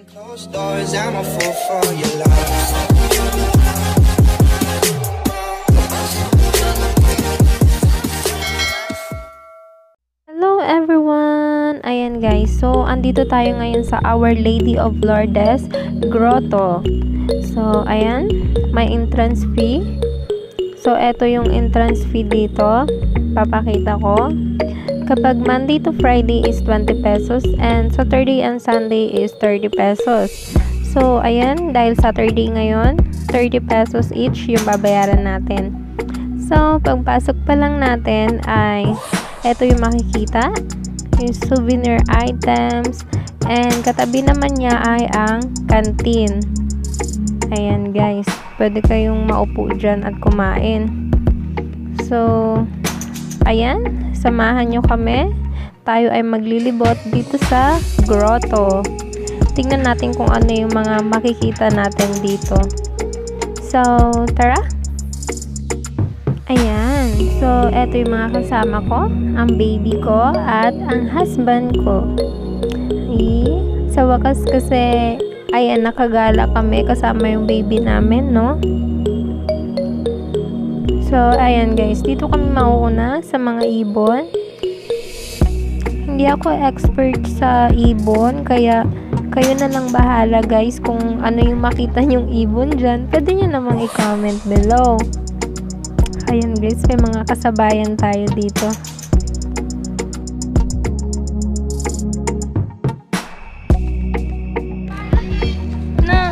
Closed doors, I'm a fool for your love. Hello everyone! Ayan guys, so andito tayo ngayon sa Our Lady of Lourdes Grotto. So ayan, may entrance fee. So eto yung entrance fee dito. Papakita ko. Kapag Monday to Friday is 20 pesos and Saturday and Sunday is 30 pesos. So ayan, dahil Saturday ngayon, 30 pesos each yung babayaran natin. So pagpasok pa lang natin ay eto yung makikita, yung souvenir items, and katabi naman niya ay ang canteen. Ayan guys, pwede kayong maupo dyan at kumain. So ayan, samahan nyo kami. Tayo ay maglilibot dito sa grotto. Tingnan natin kung ano yung mga makikita natin dito. So tara! Ayan, so eto yung mga kasama ko, ang baby ko at ang husband ko. Sa wakas kasi, ayan, nakagala kami kasama yung baby namin, no? So ayan guys, dito kami mauuna sa mga ibon. Hindi ako expert sa ibon, kaya kayo na lang bahala guys kung ano yung makita nyong ibon dyan. Pwede nyo namang i-comment below. Ayan guys, may mga kasabayan tayo dito. Na!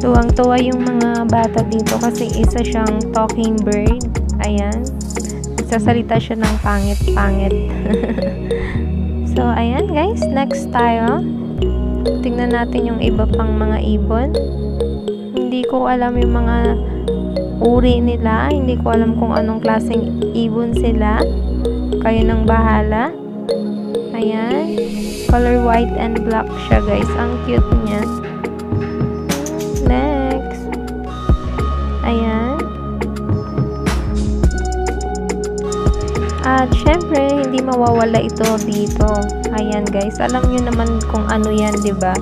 Tuwang-tuwa yung mga bata dito kasi isa siyang talking bird. Ayan. Nagsasalita siya ng pangit-pangit. So, ayan guys, next tayo. Tingnan natin yung iba pang mga ibon. Hindi ko alam yung mga uri nila. Hindi ko alam kung anong klaseng ibon sila. Kayo nang bahala. Ayan. Color white and black siya guys. Ang cute niya. Next. Ayan. At syempre, hindi mawawala ito dito. Ayan guys, alam niyo naman kung ano yan, 'di ba?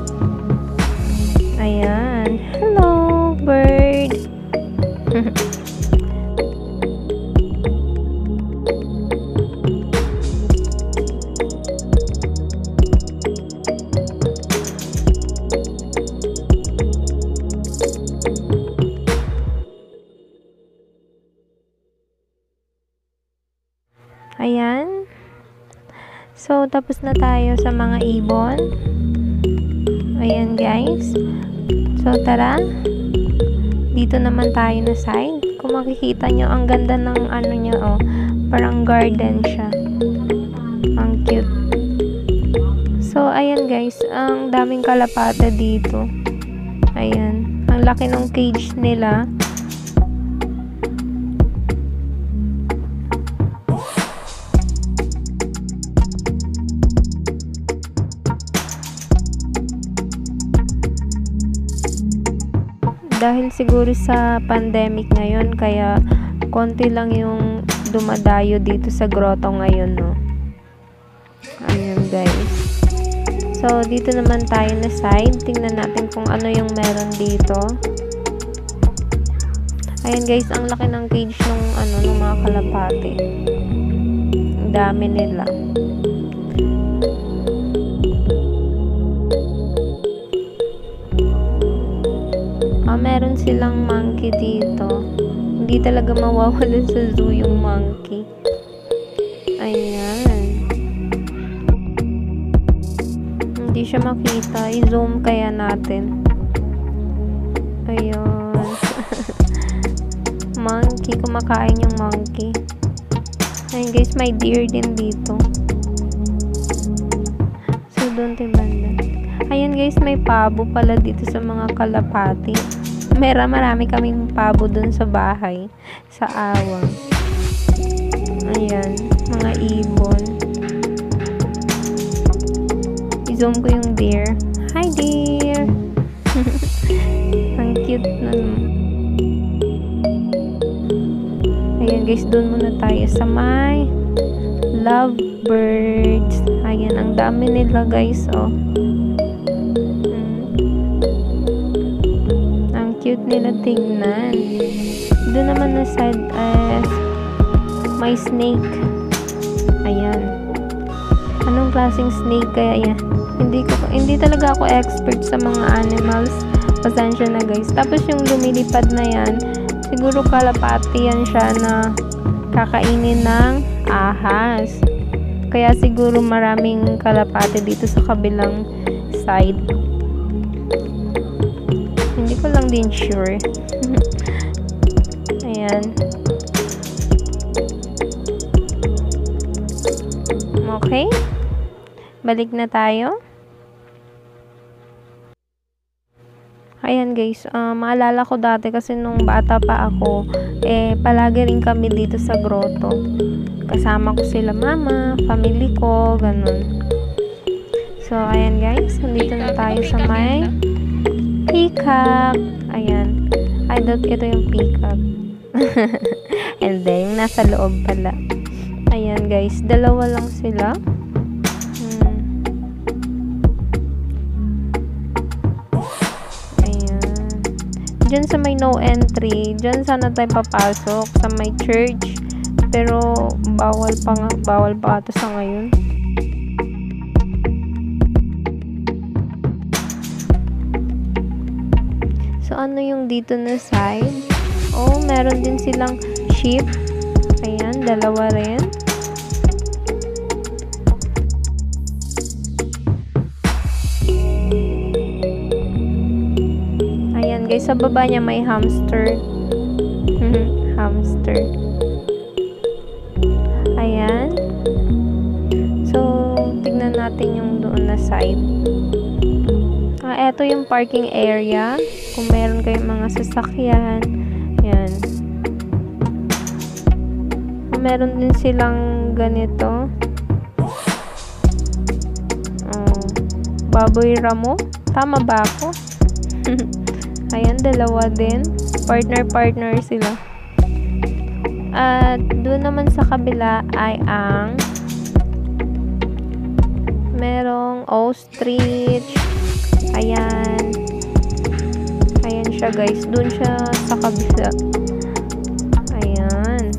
Ayan. Hello, bird. Ayan. So, tapos na tayo sa mga ibon. Ayan, guys. So, tara. Dito naman tayo na side. Kung makikita nyo, ang ganda ng ano niya, oh. Parang garden siya. Ang cute. So, ayan, guys. Ang daming kalapate dito. Ayan. Ang laki ng cage nila. Dahil siguro sa pandemic ngayon, kaya konti lang yung dumadayo dito sa grotto ngayon, no? Ayan, guys. So, dito naman tayo na side. Tingnan natin kung ano yung meron dito. Ayan, guys. Ang laki ng cage ng, ng mga kalapate. Ang dami nila. Meron silang monkey dito. Hindi talaga mawawala sa zoo yung monkey. Ayan. Hindi siya makita. I-zoom kaya natin. Ayan. Monkey. Kumakain yung monkey. Ayan guys, may deer din dito. So, doon timbandan. Ayan guys, may pabo pala dito sa mga kalapati. Marami kaming pabo dun sa bahay, sa awang. Ayan, mga ibon. I-zoom ko yung deer. Hi deer! Ang cute nun. Ayan guys, doon muna tayo sa may lovebirds. Ayan, ang dami nila guys, oh. Ang cute nila tingnan. Doon naman na side as may snake. Ayan. Anong klaseng snake kaya yan? Hindi talaga ako expert sa mga animals. Pasensya na guys. Tapos yung lumilipad na yan, siguro kalapati yan siya na kakainin ng ahas. Kaya siguro maraming kalapati dito sa kabilang side. Hindi ko lang din sure. Ayan. Okay. Balik na tayo. Ayan guys, maalala ko dati kasi nung bata pa ako, palagi rin kami dito sa grotto. Kasama ko sila mama, family ko, ganun. So, ayan guys, nandito na tayo sa may peacock. Ayan. I thought ito yung peacock. And then, yung nasa loob pala. Ayan guys, dalawa lang sila. Diyan sa may no entry, diyan sana tayo papasok sa may church. Pero bawal pa ito sa ngayon. So ano yung dito na side? Oh, meron din silang sheep. Ayan, dalawa rin. Guys, sa baba niya may hamster. Hamster. Ayan. So, tignan natin yung doon na side. Ito yung parking area. Kung meron kayong mga sasakyan. Ayan. Meron din silang ganito. Baboy ramo. Tama ba ako? Ayan, dalawa din. Partner sila. At doon naman sa kabila ay ang merong ostrich. Ayan. Ayan siya guys. Doon siya sa kabila. Ayan.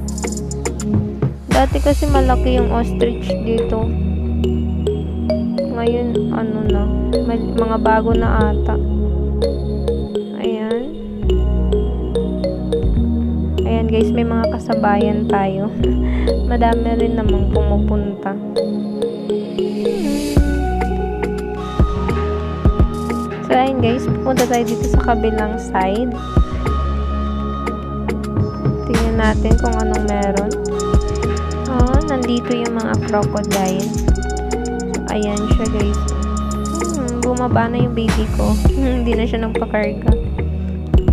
Dati kasi malaki yung ostrich dito. Ngayon, ano na. Mga bago na ata. Ayan guys, may mga kasabayan tayo. Madami rin namang pumupunta. So ayan guys, pupunta tayo dito sa kabilang side. Tingnan natin kung anong meron. Nandito yung mga crocodile. So ayan siya guys. Bumaba na yung baby ko. Hindi na siya nagpakarga.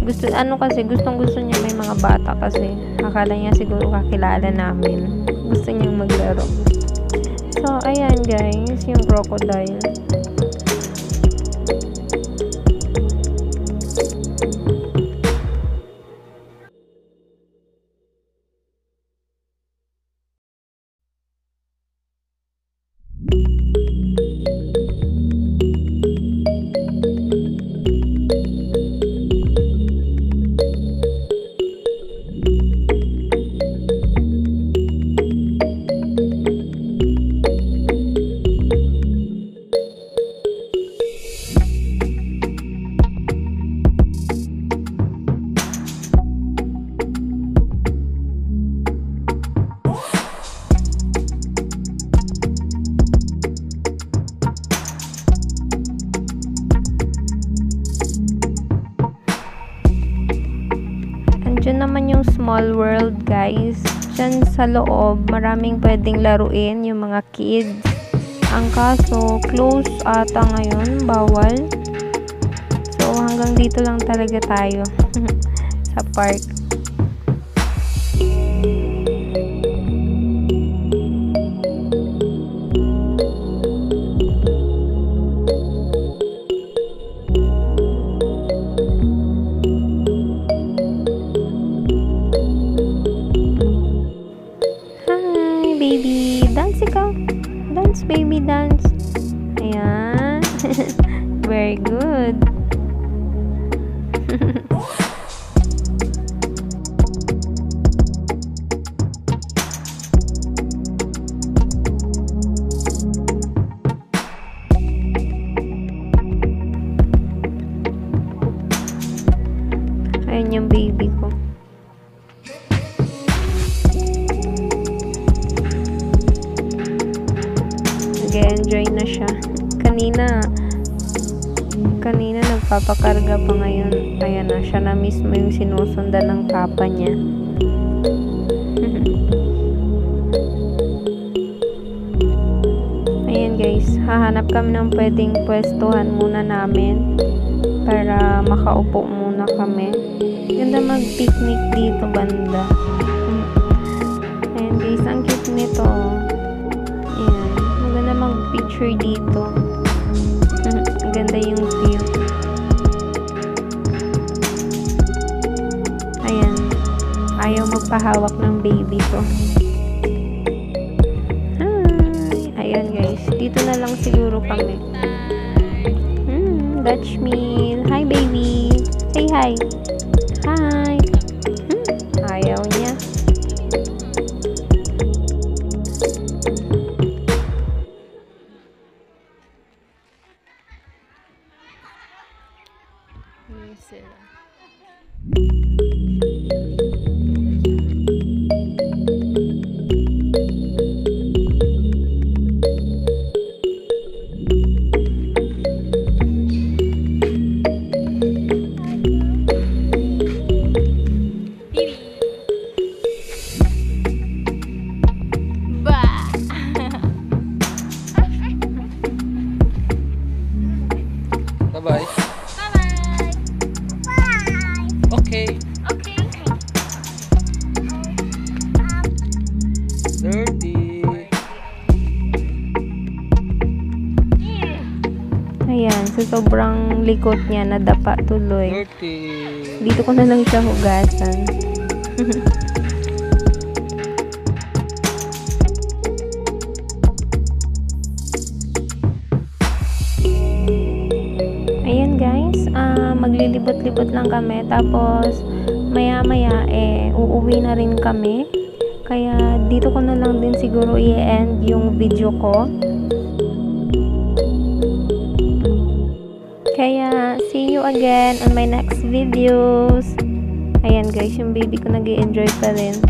Gustong-gusto niya, may mga bata kasi. Akala niya siguro kakilala namin. Gusto niyang maglaro. So, ayan guys, yung crocodile. Diyan naman yung small world guys. Diyan sa loob, maraming pwedeng laruin yung mga kids. Ang kaso, close ata ngayon, bawal. So, hanggang dito lang talaga tayo sa park. baby, dance. Ayan. Very good. Ayan yung baby ko. Nag-enjoy na siya. Kanina nagpapakarga pa, ngayon. Ayan na, siya na mismo yung sinusundan ng papa niya. Ayan guys, hahanap kami ng pwedeng pwestuhan muna namin para makaupo muna kami. Ganda mag-picnic dito banda. Ayan guys, ang cute nito. Ayan, maganda mag-picture dito. Ang ganda yung view. Ayan, ayaw magpahawak ng baby ko. Ayan guys, dito na lang siguro kami. Dutch meal. Hi baby, say hi. Hi. Ayaw niya. Sila. Bye-bye. Okay. Dirty. Ayan, sa sobrang likot niya, nadapa tuloy. Dirty. Dito ko na lang siya hugasan. Ayan guys, maglilibot-libot lang kami. Tapos, maya-maya, uuwi na rin kami. Kaya, dito ko na lang din siguro i-end yung video ko. Kaya, see you again on my next videos. Ayan guys, yung baby ko nag-i-enjoy pa rin.